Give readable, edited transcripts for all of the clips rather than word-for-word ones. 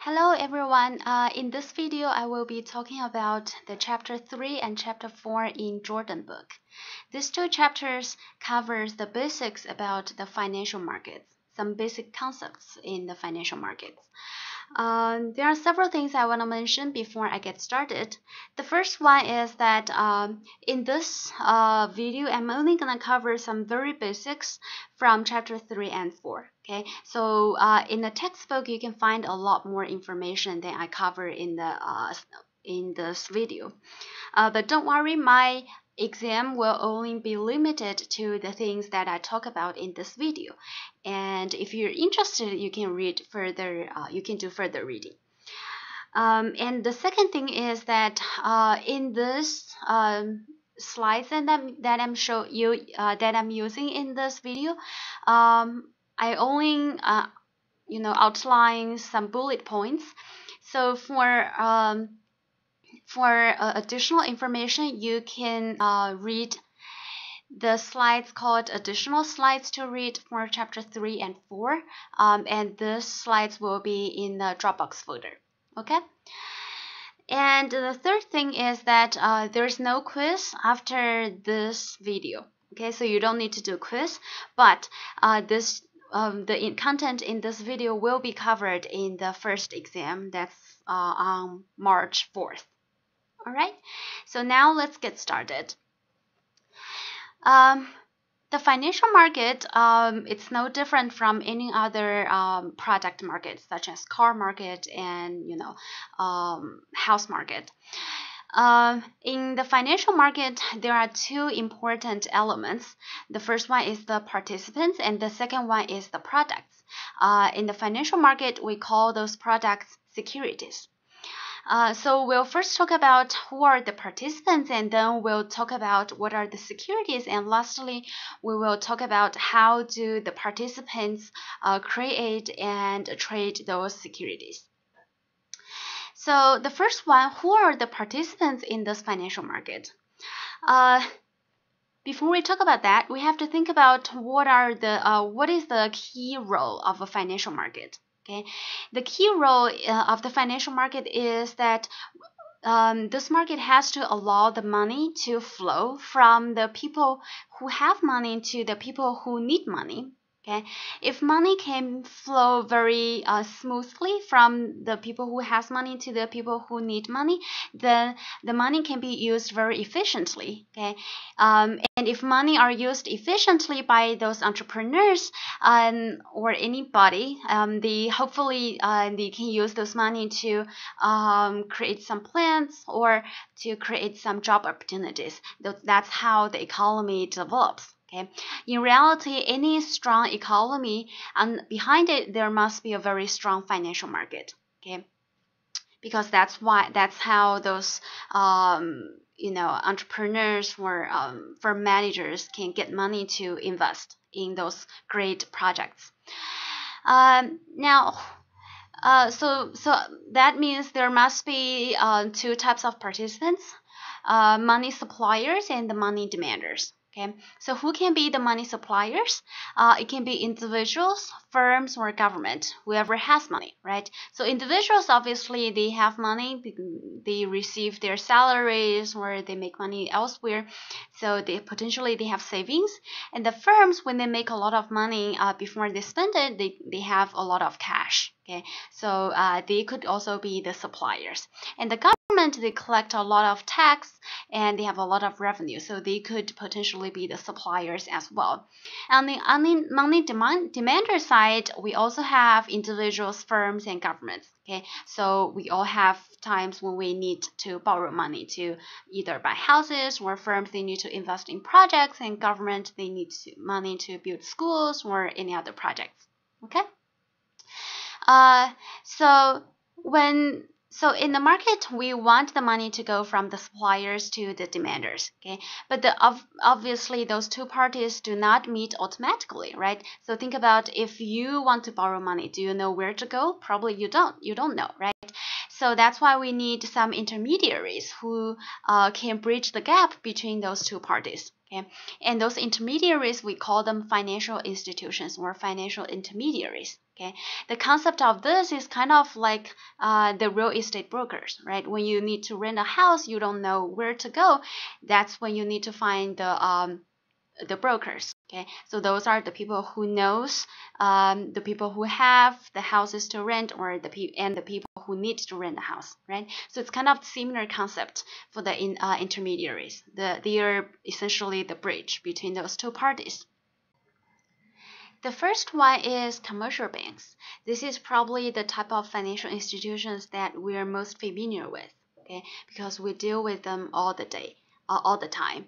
Hello everyone. In this video, I will be talking about the chapter 3 and chapter 4 in Jordan book. These two chapters covers the basics about the financial markets, some basic concepts in the financial markets. There are several things I want to mention before I get started. The first one is that in this video, I'm only going to cover some very basics from chapter 3 and 4. Okay, so in the textbook, you can find a lot more information than I cover in this video. But don't worry, my exam will only be limited to the things that I talk about in this video. And if you're interested, you can read further. You can do further reading. And the second thing is that in this slides that I'm using in this video, I only outline some bullet points. So for additional information, you can read the slides called additional slides to read for chapter 3 and 4. And these slides will be in the Dropbox folder. Okay? And the third thing is that there's no quiz after this video. Okay, so you don't need to do a quiz, but the content in this video will be covered in the first exam that's on March 4th. All right, so now let's get started. The financial market, it's no different from any other product market, such as car market and house market. In the financial market, there are two important elements. The first one is the participants, and the second one is the products. In the financial market, we call those products securities. So we'll first talk about who are the participants, and then we'll talk about what are the securities, and lastly, we will talk about how do the participants create and trade those securities. So the first one, who are the participants in this financial market? Before we talk about that, we have to think about what is the key role of a financial market. Okay, the key role of the financial market is that this market has to allow the money to flow from the people who have money to the people who need money. Okay, if money can flow very smoothly from the people who has money to the people who need money, then the money can be used very efficiently. Okay, and if money are used efficiently by those entrepreneurs or anybody, hopefully they can use those money to create some plans or to create some job opportunities. That's how the economy develops. Okay. In reality, any strong economy, and behind it, there must be a very strong financial market. Okay, because that's how those entrepreneurs or managers can get money to invest in those great projects. So that means there must be two types of participants: money suppliers and the money demanders. Okay, so who can be the money suppliers? It can be individuals, firms, or government, whoever has money, right? So individuals, obviously, they have money, they receive their salaries, or they make money elsewhere, so they have savings. And the firms, when they make a lot of money before they spend it, they have a lot of cash. Okay, so they could also be the suppliers. And the government, they collect a lot of tax and they have a lot of revenue, so they could potentially be the suppliers as well. On the money demander side, we also have individuals, firms, and governments. Okay, so we all have times when we need to borrow money to either buy houses, or firms, they need to invest in projects, and government, they need money to build schools or any other projects. Okay. So in the market, we want the money to go from the suppliers to the demanders. Okay, but obviously those two parties do not meet automatically, right? So think about, if you want to borrow money, do you know where to go? Probably you don't. You don't know, right? So that's why we need some intermediaries who can bridge the gap between those two parties. Okay, and those intermediaries, we call them financial institutions or financial intermediaries. Okay, the concept of this is kind of like the real estate brokers, right? When you need to rent a house, you don't know where to go. That's when you need to find the brokers. Okay, so those are the people who knows the people who have the houses to rent, or the people who need to rent the house, right? So it's kind of similar concept for the intermediaries. They are essentially the bridge between those two parties. The first one is commercial banks. This is probably the type of financial institutions that we are most familiar with, okay, because we deal with them all the time.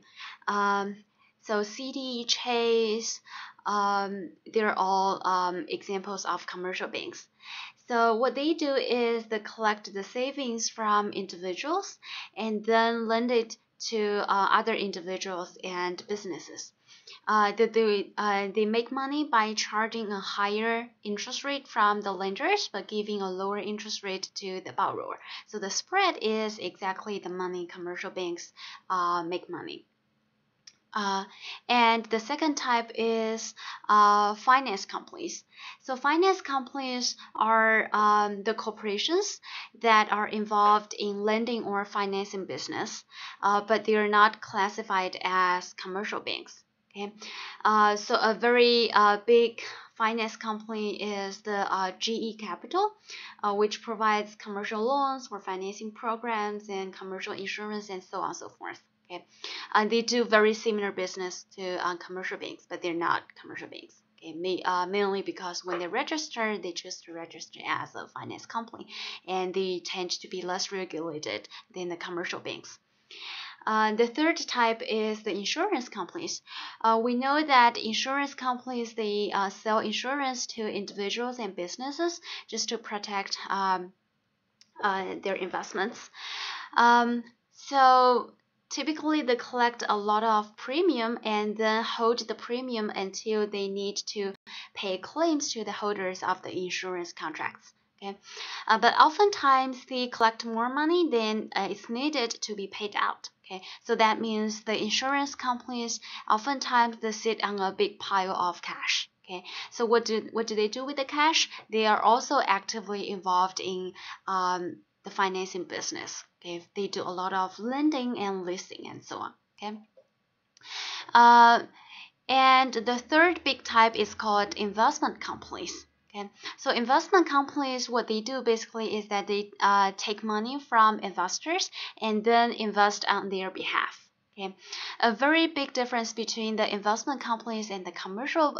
So CD, Chase, they're all examples of commercial banks. So what they do is they collect the savings from individuals and then lend it to other individuals and businesses. They make money by charging a higher interest rate from the lenders, but giving a lower interest rate to the borrower. So the spread is exactly the money commercial banks make money. And the second type is finance companies. So finance companies are the corporations that are involved in lending or financing business, but they are not classified as commercial banks. Okay, so a very big finance company is the GE Capital, which provides commercial loans for financing programs and commercial insurance and so on and so forth. Okay, and they do very similar business to commercial banks, but they're not commercial banks. Okay, mainly because when they register, they choose to register as a finance company, and they tend to be less regulated than the commercial banks. The third type is the insurance companies. We know that insurance companies, they sell insurance to individuals and businesses just to protect their investments. So typically they collect a lot of premium and then hold the premium until they need to pay claims to the holders of the insurance contracts. Okay, but oftentimes they collect more money than is needed to be paid out. Okay, so that means the insurance companies oftentimes they sit on a big pile of cash. Okay, so what do they do with the cash? They are also actively involved in the financing business. Okay, they do a lot of lending and leasing and so on. Okay, and the third big type is called investment companies. Okay, so investment companies, what they do basically is that they take money from investors and then invest on their behalf. Okay, a very big difference between the investment companies and the commercial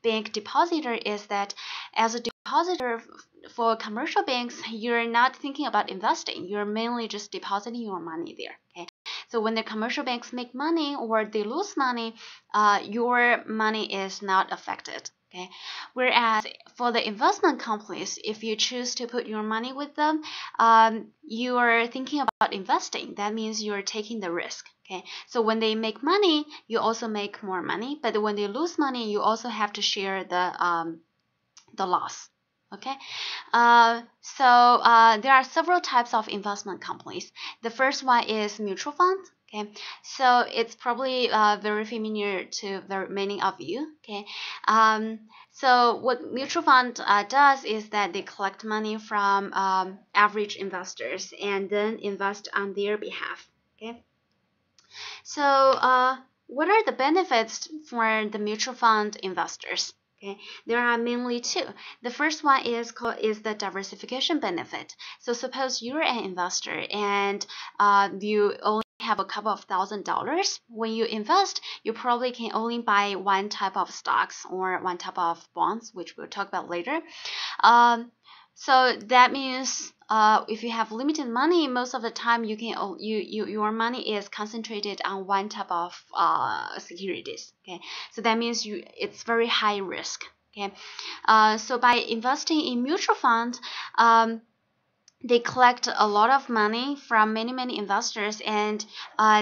bank depositor is that as a depositor for commercial banks, you're not thinking about investing. You're mainly just depositing your money there. Okay, so when the commercial banks make money or they lose money, your money is not affected. Okay, whereas for the investment companies, if you choose to put your money with them, you are thinking about investing. That means you're taking the risk. Okay, so when they make money, you also make more money. But when they lose money, you also have to share the loss. Okay, so there are several types of investment companies. The first one is mutual funds. Okay, so it's probably very familiar to very many of you. Okay, so what mutual fund does is that they collect money from average investors and then invest on their behalf. Okay, so what are the benefits for the mutual fund investors? Okay, there are mainly two. The first one is the diversification benefit. So suppose you're an investor and you only have a couple of $1,000. When you invest, you probably can only buy one type of stocks or one type of bonds, which we'll talk about later. So that means if you have limited money, most of the time your money is concentrated on one type of securities. Okay, so that means it's very high risk. Okay, so by investing in mutual funds, they collect a lot of money from many investors, and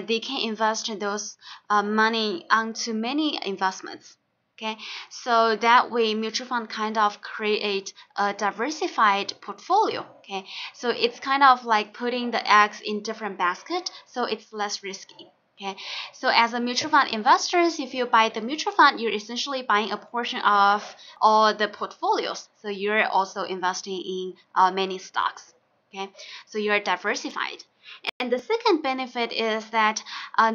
they can invest those money onto many investments. Okay, so that way mutual fund kind of create a diversified portfolio. Okay, so it's kind of like putting the eggs in different baskets, so it's less risky. Okay, so as a mutual fund investors, if you buy the mutual fund, you're essentially buying a portion of all the portfolios. So you're also investing in many stocks. Okay, so you're diversified. And the second benefit is that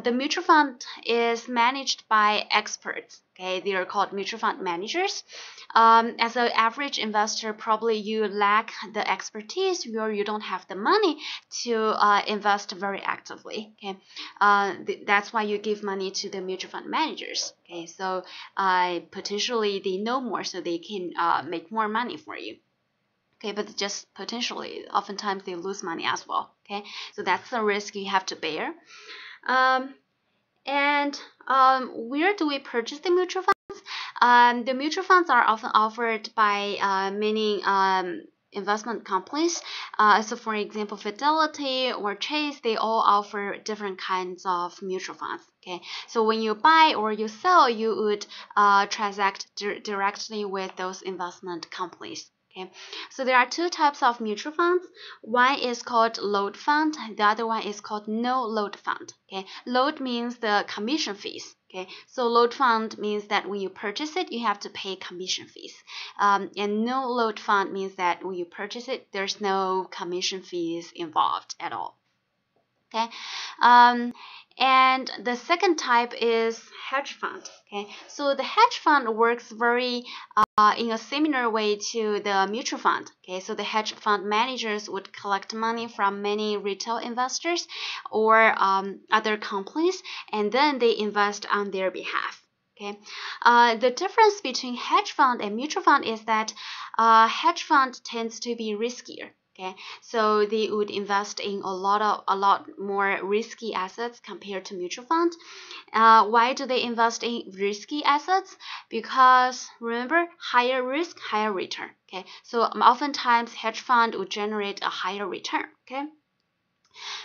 the mutual fund is managed by experts. Okay, they are called mutual fund managers. As an average investor, probably you lack the expertise or you don't have the money to invest very actively. Okay, that's why you give money to the mutual fund managers. Okay, so potentially they know more, so they can make more money for you. Okay, but just potentially, oftentimes they lose money as well. Okay, so that's the risk you have to bear. Where do we purchase the mutual funds? The mutual funds are often offered by many investment companies. So for example, Fidelity or Chase, they all offer different kinds of mutual funds. Okay, so when you buy or you sell, you would transact directly with those investment companies. Okay, so there are two types of mutual funds. One is called load fund, the other one is called no load fund. Okay, load means the commission fees. Okay, so load fund means that when you purchase it, you have to pay commission fees. And no load fund means that when you purchase it, there's no commission fees involved at all. Okay, and the second type is hedge fund. Okay, so the hedge fund works very in a similar way to the mutual fund. Okay, so the hedge fund managers would collect money from many retail investors or other companies, and then they invest on their behalf. Okay, the difference between hedge fund and mutual fund is that hedge fund tends to be riskier. Okay, so they would invest in a lot more risky assets compared to mutual fund. Why do they invest in risky assets? Because remember, higher risk, higher return. Okay, so oftentimes hedge fund would generate a higher return. Okay.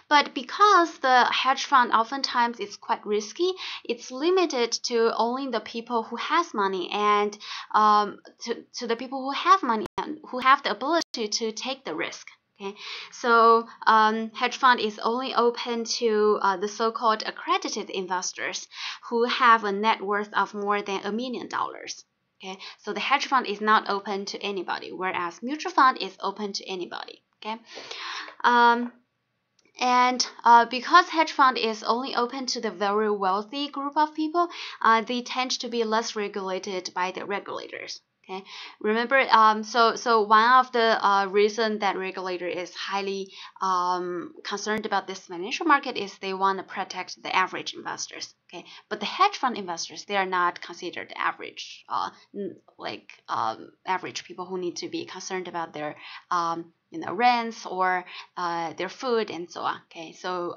But because the hedge fund oftentimes is quite risky, it's limited to only the people who has money and to the people who have money and who have the ability to take the risk. Okay, so hedge fund is only open to the so-called accredited investors who have a net worth of more than $1 million. Okay, so the hedge fund is not open to anybody, whereas mutual fund is open to anybody. Okay. And because hedge fund is only open to the very wealthy group of people, they tend to be less regulated by the regulators. Okay, remember, so one of the reason that regulator is highly concerned about this financial market is they want to protect the average investors. Okay, but the hedge fund investors, they are not considered average, average people who need to be concerned about their rents or their food and so on. Okay, so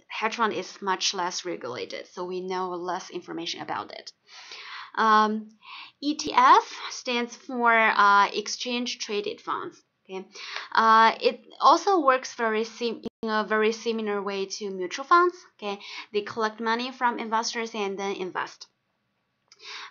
hedge fund is much less regulated, so we know less information about it. ETF stands for exchange traded funds. Okay, it also works in a very similar way to mutual funds. Okay, they collect money from investors and then invest.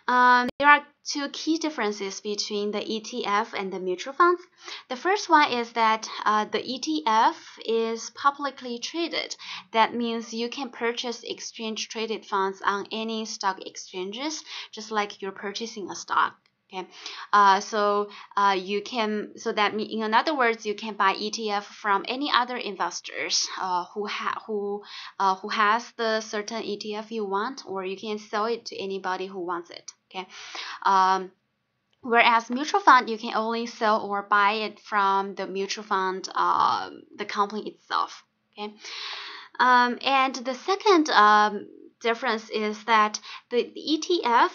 There are two key differences between the ETF and the mutual funds. The first one is that the ETF is publicly traded. That means you can purchase exchange traded funds on any stock exchanges, just like you're purchasing a stock. Okay, so that means, in other words, you can buy ETF from any other investors who has the certain ETF you want, or you can sell it to anybody who wants it. Okay, whereas mutual fund, you can only sell or buy it from the mutual fund, the company itself. Okay, and the second difference is that the ETF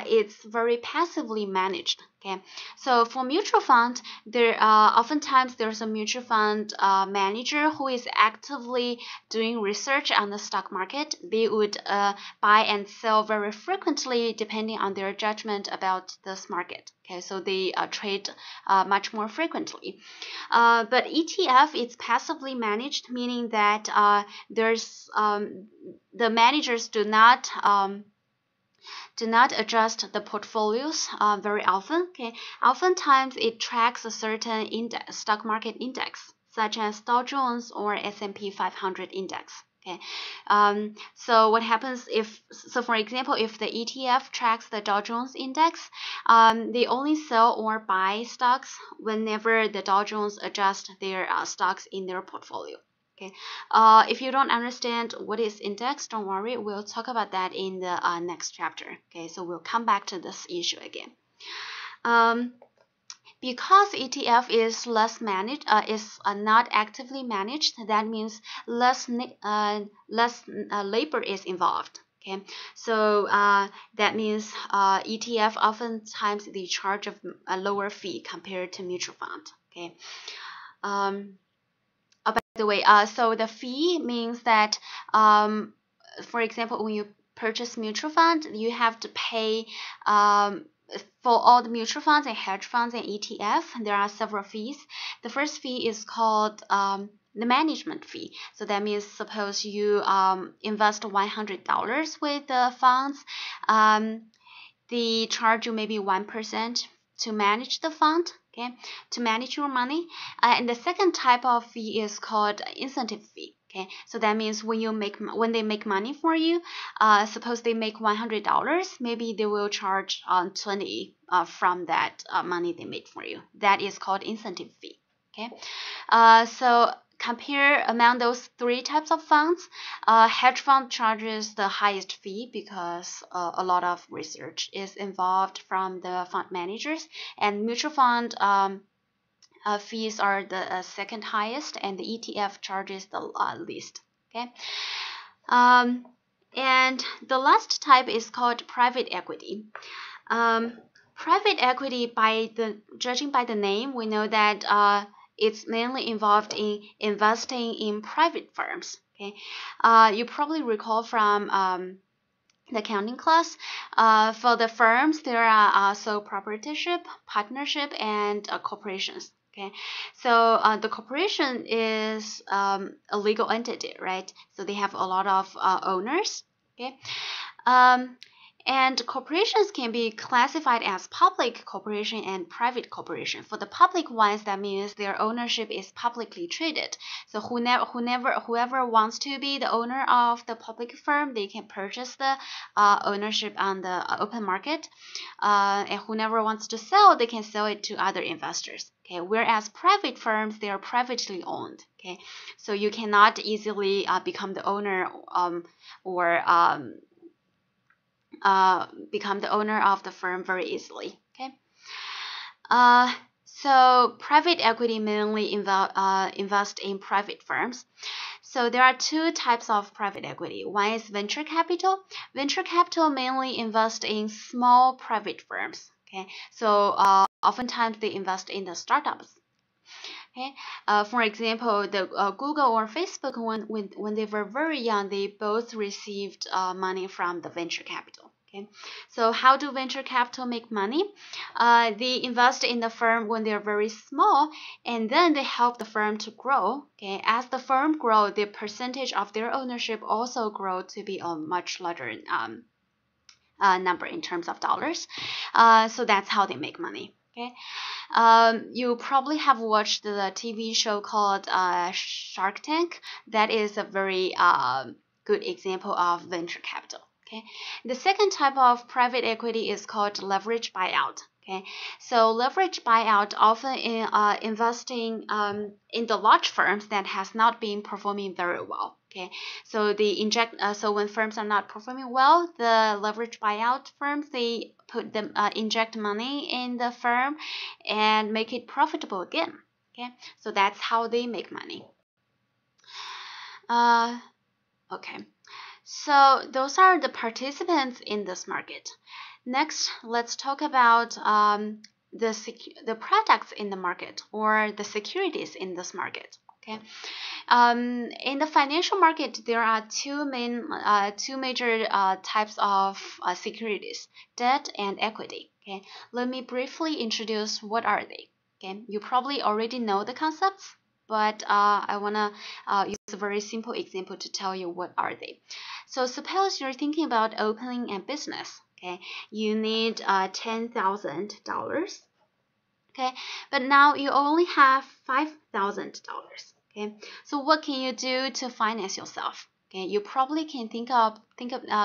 is very passively managed. Okay, so for mutual fund, oftentimes there's a mutual fund manager who is actively doing research on the stock market. They would buy and sell very frequently depending on their judgment about this market. Okay, so they trade much more frequently. But ETF, it's passively managed, meaning that the managers do not adjust the portfolios very often. Okay, oftentimes it tracks a certain stock market index, such as Dow Jones or S&P 500 index. Okay, so what happens for example, if the ETF tracks the Dow Jones index, they only sell or buy stocks whenever the Dow Jones adjusts their stocks in their portfolio. Okay, if you don't understand what is index, don't worry, we'll talk about that in the next chapter. Okay, so we'll come back to this issue again. Because ETF is less managed, is not actively managed, that means less labor is involved. Okay, so that means ETF oftentimes they charge a lower fee compared to mutual fund. Okay. By the way, so the fee means that, for example, when you purchase mutual fund, you have to pay for all the mutual funds and hedge funds and ETF. There are several fees. The first fee is called the management fee. So that means suppose you invest $100 with the funds, they charge you maybe 1% to manage the fund, okay, to manage your money. And the second type of fee is called incentive fee. Okay, so that means when they make money for you, suppose they make $100, maybe they will charge 20 from that money they made for you. That is called incentive fee. Okay, so compare among those three types of funds, hedge fund charges the highest fee because a lot of research is involved from the fund managers, and mutual fund fees are the second highest, and the ETF charges the least. Okay, and the last type is called private equity. Private equity, judging by the name, we know that it's mainly involved in investing in private firms. Okay, you probably recall from the accounting class. For the firms, there are sole proprietorship, partnership, and corporations. Okay, so the corporation is a legal entity, right? So they have a lot of owners. Okay, and corporations can be classified as public corporation and private corporation. For the public ones, that means their ownership is publicly traded. So whoever wants to be the owner of the public firm, they can purchase the ownership on the open market. And whoever wants to sell, they can sell it to other investors. Okay, whereas private firms, they are privately owned. Okay, so you cannot easily become the owner or become the owner of the firm very easily. Okay, so private equity mainly invest in private firms. So there are two types of private equity. One is venture capital. Venture capital mainly invest in small private firms. Okay, so oftentimes they invest in the startups. Okay, for example, the Google or Facebook, when they were very young, they both received money from the venture capital. Okay, so how do venture capital make money? They invest in the firm when they're very small, and then they help the firm to grow. Okay, as the firm grows, the percentage of their ownership also grow to be a much larger number in terms of dollars. So that's how they make money. Okay, you probably have watched the TV show called Shark Tank. That is a very good example of venture capital. Okay, the second type of private equity is called leverage buyout. Okay, so leverage buyout often investing in the large firms that has not been performing very well. Okay, so they inject. So when firms are not performing well, the leverage buyout firms, they inject money in the firm and make it profitable again. Okay, so that's how they make money. Okay. So those are the participants in this market. Next, let's talk about the products in the market or the securities in this market. Okay, in the financial market, there are two major types of securities: debt and equity. Okay, let me briefly introduce what are they. Okay, you probably already know the concepts, but I wanna use a very simple example to tell you what are they. So suppose you're thinking about opening a business. Okay, you need $10,000. Okay, but now you only have $5,000. Okay, so what can you do to finance yourself? Okay, you probably can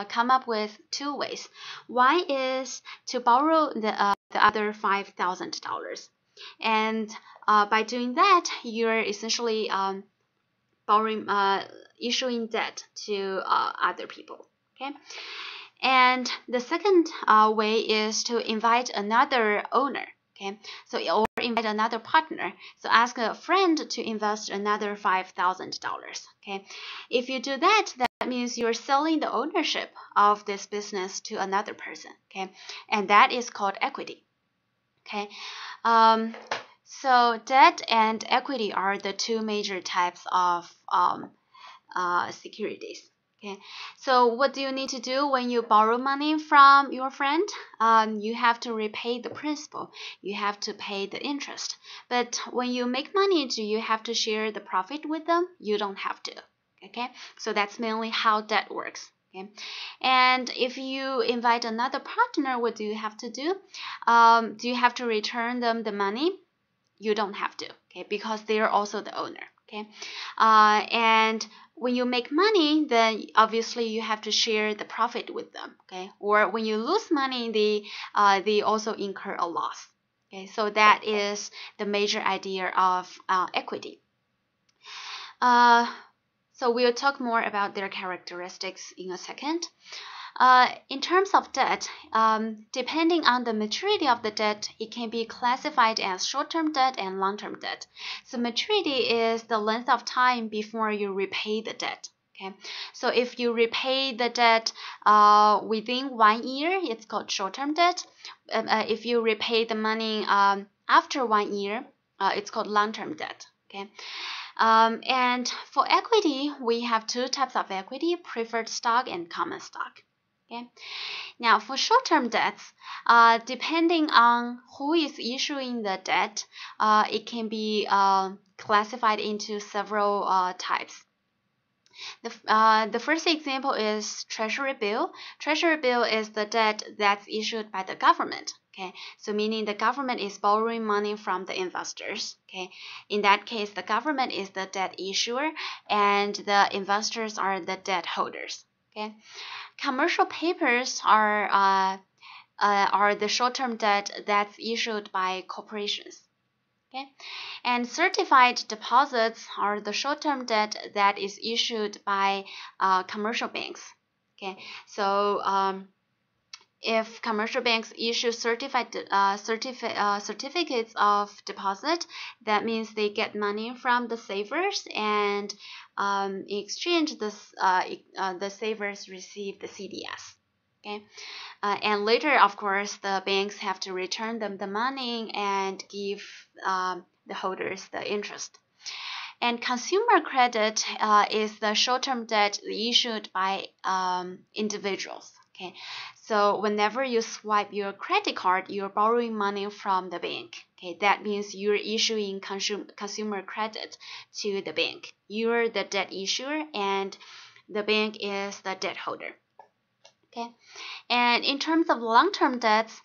come up with two ways. One is to borrow the other $5,000, and by doing that, you're essentially borrowing issuing debt to other people. Okay, and the second way is to invite another owner. Okay, so or invite another partner. So ask a friend to invest another $5,000. Okay, if you do that, that means you're selling the ownership of this business to another person. Okay, and that is called equity. Okay, so debt and equity are the two major types of securities. Okay, so what do you need to do when you borrow money from your friend? You have to repay the principal. You have to pay the interest. But when you make money, do you have to share the profit with them? You don't have to. Okay, so that's mainly how debt works. Okay, and if you invite another partner, what do you have to do? Do you have to return them the money? You don't have to. Okay, because they are also the owner. Okay, and when you make money, then obviously you have to share the profit with them. Okay, or when you lose money, they also incur a loss. Okay, so that is the major idea of equity. So we'll talk more about their characteristics in a second. In terms of debt, depending on the maturity of the debt, it can be classified as short-term debt and long-term debt. So maturity is the length of time before you repay the debt. Okay, so if you repay the debt within 1 year, it's called short-term debt. If you repay the money after 1 year, it's called long-term debt. Okay. And for equity, we have two types of equity: preferred stock and common stock. Okay. Now, for short-term debts, depending on who is issuing the debt, it can be classified into several types. The first example is treasury bill. Treasury bill is the debt that's issued by the government. Okay, so meaning the government is borrowing money from the investors. Okay, in that case, the government is the debt issuer and the investors are the debt holders. Okay, commercial papers are the short-term debt that's issued by corporations. Okay, and certified deposits are the short-term debt that is issued by commercial banks. Okay, so if commercial banks issue certificates of deposit, that means they get money from the savers, and in exchange, the savers receive the CDS. Okay, and later, of course, the banks have to return them the money and give the holders the interest. And consumer credit is the short-term debt issued by individuals. Okay, so whenever you swipe your credit card, you're borrowing money from the bank. Okay, that means you're issuing consumer credit to the bank. You're the debt issuer, and the bank is the debt holder. Okay, and in terms of long-term debts,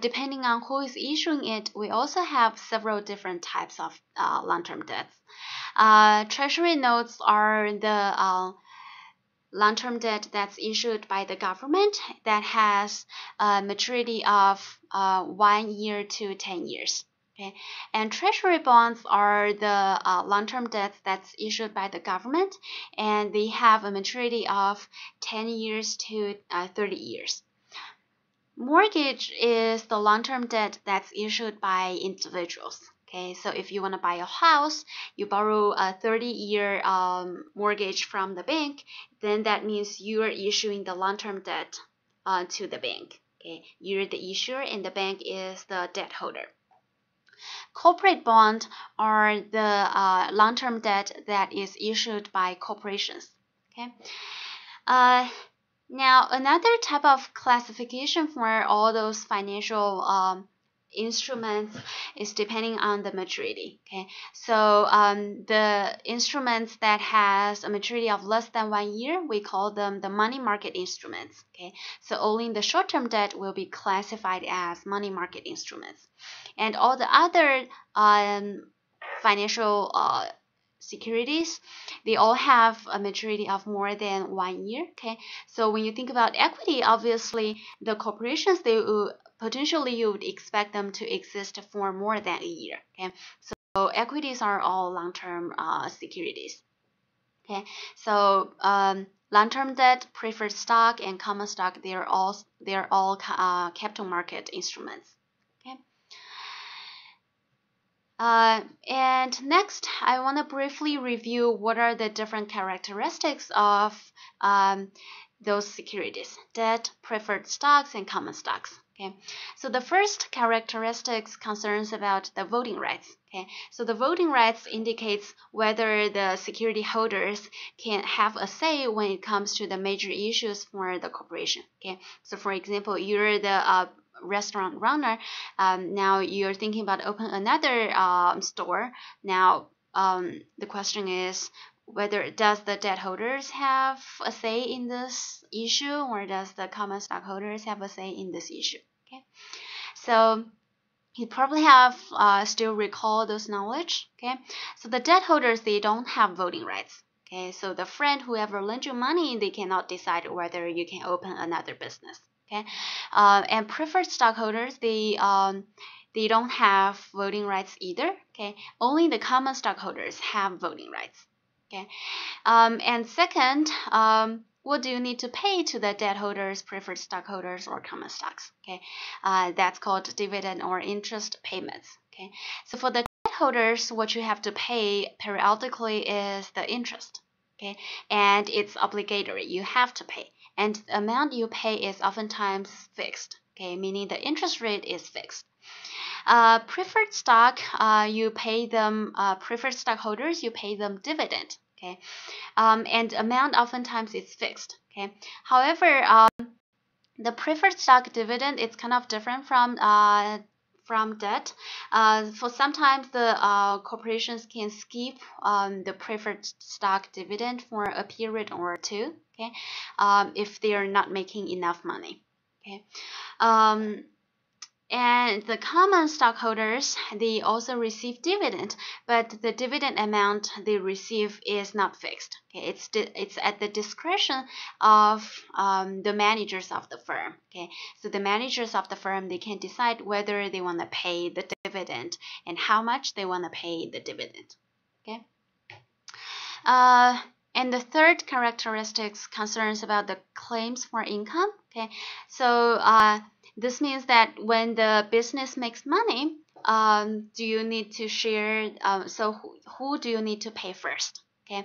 depending on who is issuing it, we also have several different types of long-term debts. Treasury notes are the long-term debt that's issued by the government that has a maturity of 1 year to 10 years. Okay, and treasury bonds are the long-term debts that's issued by the government, and they have a maturity of 10 years to 30 years. Mortgage is the long-term debt that's issued by individuals. Okay, so if you want to buy a house, you borrow a 30-year mortgage from the bank, then that means you are issuing the long-term debt to the bank. Okay, you're the issuer, and the bank is the debt holder. Corporate bonds are the long-term debt that is issued by corporations. Okay. Now, another type of classification for all those financial instruments is depending on the maturity. Okay, so the instruments that has a maturity of less than 1 year, we call them the money market instruments. Okay, so only the short-term debt will be classified as money market instruments, and all the other financial securities, they all have a maturity of more than 1 year. Okay, so when you think about equity, obviously the corporations, they potentially you would expect them to exist for more than a year. Okay, so equities are all long-term securities. Okay, so long-term debt, preferred stock, and common stock, they're all capital market instruments. Okay. And next, I want to briefly review what are the different characteristics of those securities: debt, preferred stocks, and common stocks. Okay, so the first characteristics concerns about the voting rights. Okay, so the voting rights indicates whether the security holders can have a say when it comes to the major issues for the corporation. Okay, so for example, you're the restaurant runner. Now you're thinking about open another store. Now the question is, whether does the debt holders have a say in this issue, or does the common stockholders have a say in this issue? Okay, so you probably have still recall those knowledge. Okay, so the debt holders, they don't have voting rights. Okay, so the friend, whoever lent you money, they cannot decide whether you can open another business. Okay, and preferred stockholders, they don't have voting rights either. Okay, only the common stockholders have voting rights. Okay, and second, what do you need to pay to the debt holders, preferred stockholders, or common stocks? Okay, that's called dividend or interest payments. Okay, so for the debt holders, what you have to pay periodically is the interest. Okay, and it's obligatory. You have to pay, and the amount you pay is oftentimes fixed. Okay, meaning the interest rate is fixed. Preferred stock, you pay them. Preferred stockholders, you pay them dividend. Okay, and amount oftentimes is fixed. Okay, however, the preferred stock dividend, it's kind of different from debt. For sometimes the corporations can skip the preferred stock dividend for a period or two. Okay, if they are not making enough money. Okay. And the common stockholders, they also receive dividend, but the dividend amount they receive is not fixed. Okay, it's at the discretion of the managers of the firm. Okay, so the managers of the firm, they can decide whether they want to pay the dividend and how much they want to pay the dividend. Okay. And the third characteristics concerns about the claims for income. Okay, so this means that when the business makes money, do you need to share? So who do you need to pay first? Okay,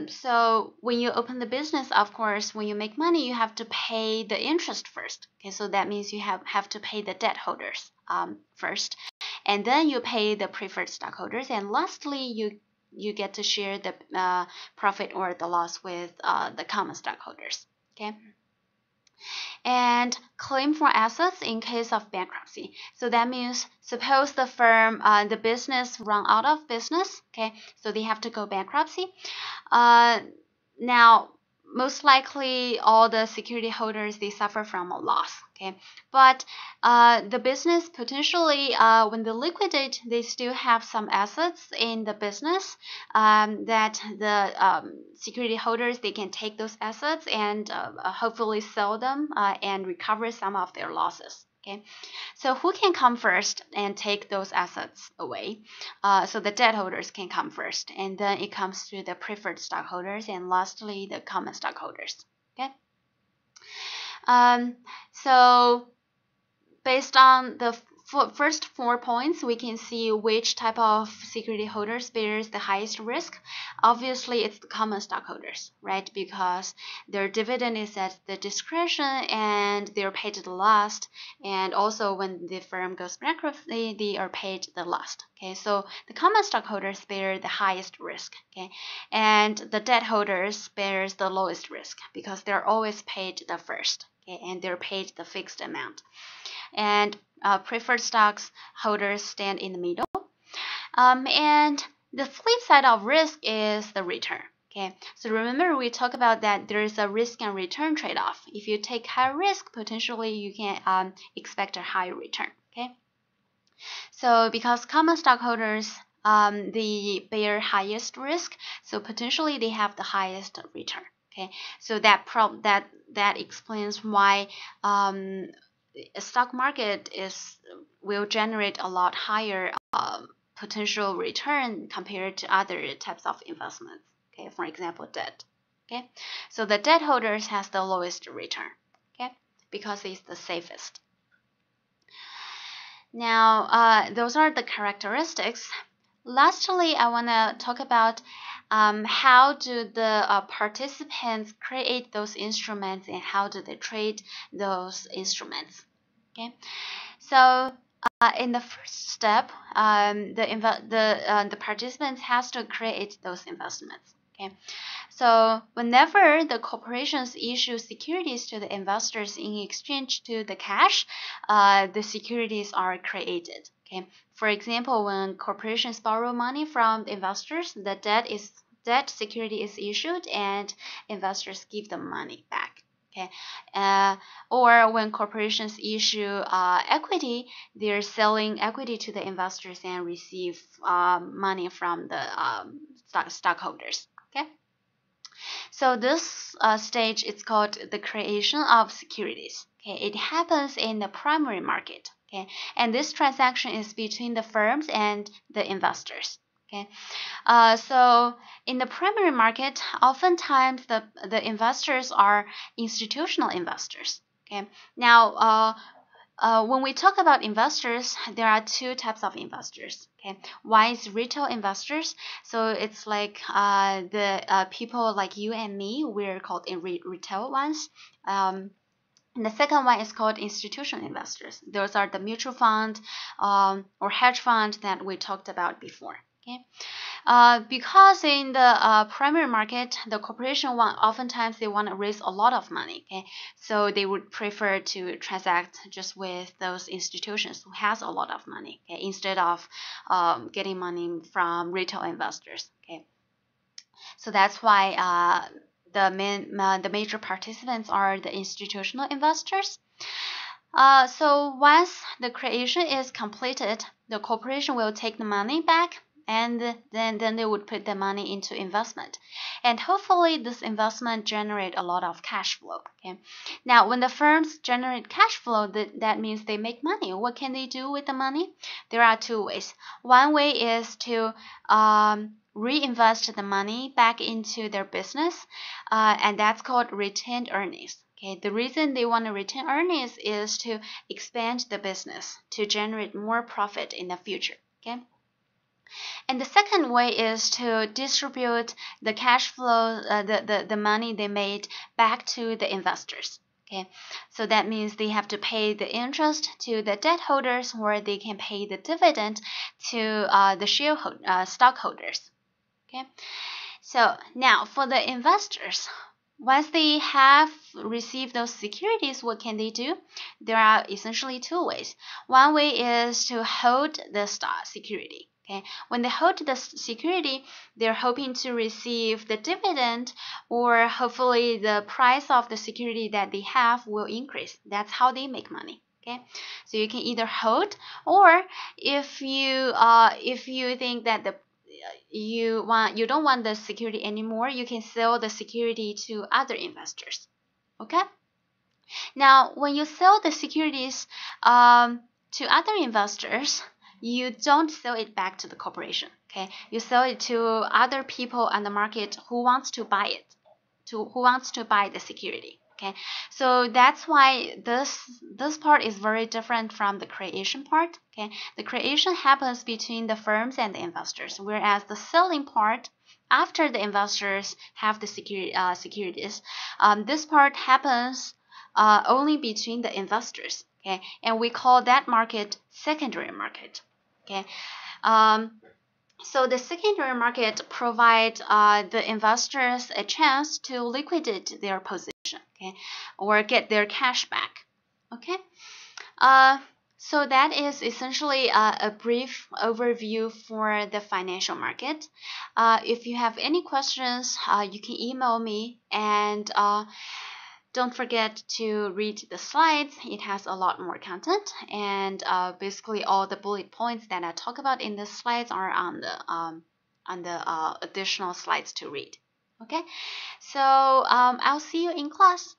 so when you open the business, of course, when you make money, you have to pay the interest first. Okay, so that means you have to pay the debt holders first, and then you pay the preferred stockholders, and lastly, you get to share the profit or the loss with the common stockholders. Okay. And claim for assets in case of bankruptcy. So that means suppose the firm, the business run out of business. Okay, so they have to go bankruptcy. Now, most likely all the security holders, they suffer from a loss. Okay, but the business potentially, when they liquidate, they still have some assets in the business that the security holders, they can take those assets and hopefully sell them and recover some of their losses. Okay, so who can come first and take those assets away? So the debt holders can come first, and then it comes to the preferred stockholders, and lastly the common stockholders. Okay. So based on the first 4 points, we can see which type of security holders bears the highest risk. Obviously, it's the common stockholders, right? Because their dividend is at the discretion and they're paid the last. And also when the firm goes bankrupt, they are paid the last. Okay, so the common stockholders bear the highest risk. Okay, and the debt holders bears the lowest risk because they're always paid the first. Okay, and they're paid the fixed amount. And preferred stocks holders stand in the middle. And the flip side of risk is the return. Okay, so remember we talked about that there is a risk and return trade-off. If you take high risk, potentially you can expect a higher return. Okay, so because common stockholders they bear highest risk, so potentially they have the highest return. Okay, so that explains why a stock market will generate a lot higher potential return compared to other types of investments. Okay, for example, debt. Okay, so the debt holders has the lowest return. Okay, because it's the safest. Now, those are the characteristics. Lastly, I want to talk about how do the participants create those instruments and how do they trade those instruments. Okay, so in the first step, the participants has to create those investments. Okay, so whenever the corporations issue securities to the investors in exchange to the cash, the securities are created. Okay, for example, when corporations borrow money from the investors, the debt security is issued and investors give them money back. Okay, or when corporations issue equity, they're selling equity to the investors and receive money from the stockholders. Okay, so this stage is called the creation of securities. Okay, it happens in the primary market. Okay, and this transaction is between the firms and the investors. Okay, so in the primary market, oftentimes the investors are institutional investors. Okay, now when we talk about investors, there are two types of investors. Okay, one is retail investors. So it's like the people like you and me. We're called retail ones. And the second one is called institutional investors. Those are the mutual fund or hedge fund that we talked about before. Okay, because in the primary market, the corporation oftentimes they want to raise a lot of money. Okay, so they would prefer to transact just with those institutions who has a lot of money. Okay, instead of getting money from retail investors. Okay, so that's why the major participants are the institutional investors. So once the creation is completed, the corporation will take the money back, and then they would put the money into investment, and hopefully this investment generate a lot of cash flow. Okay, now when the firms generate cash flow, that means they make money. What can they do with the money? There are two ways. One way is to reinvest the money back into their business, and that's called retained earnings. Okay, the reason they want to retain earnings is to expand the business to generate more profit in the future. Okay, and the second way is to distribute the cash flow, the money they made back to the investors. Okay, so that means they have to pay the interest to the debt holders, or they can pay the dividend to the stockholders. Okay, so now for the investors, once they have received those securities, what can they do? There are essentially two ways. One way is to hold the stock security. Okay, when they hold the security, they're hoping to receive the dividend, or hopefully the price of the security that they have will increase. That's how they make money. Okay, so you can either hold, or if you think that you don't want the security anymore, you can sell the security to other investors. Okay, now when you sell the securities to other investors, you don't sell it back to the corporation. Okay, you sell it to other people on the market who wants to buy it, who wants to buy the security. Okay, so that's why this part is very different from the creation part. Okay, the creation happens between the firms and the investors, whereas the selling part, after the investors have the securities, this part happens only between the investors. Okay, and we call that market secondary market. Okay, so the secondary market provides the investors a chance to liquidate their position, okay, or get their cash back. Okay, so that is essentially a brief overview for the financial market. If you have any questions, you can email me, and Don't forget to read the slides. It has a lot more content, and basically all the bullet points that I talk about in the slides are on the additional slides to read. Okay, so I'll see you in class.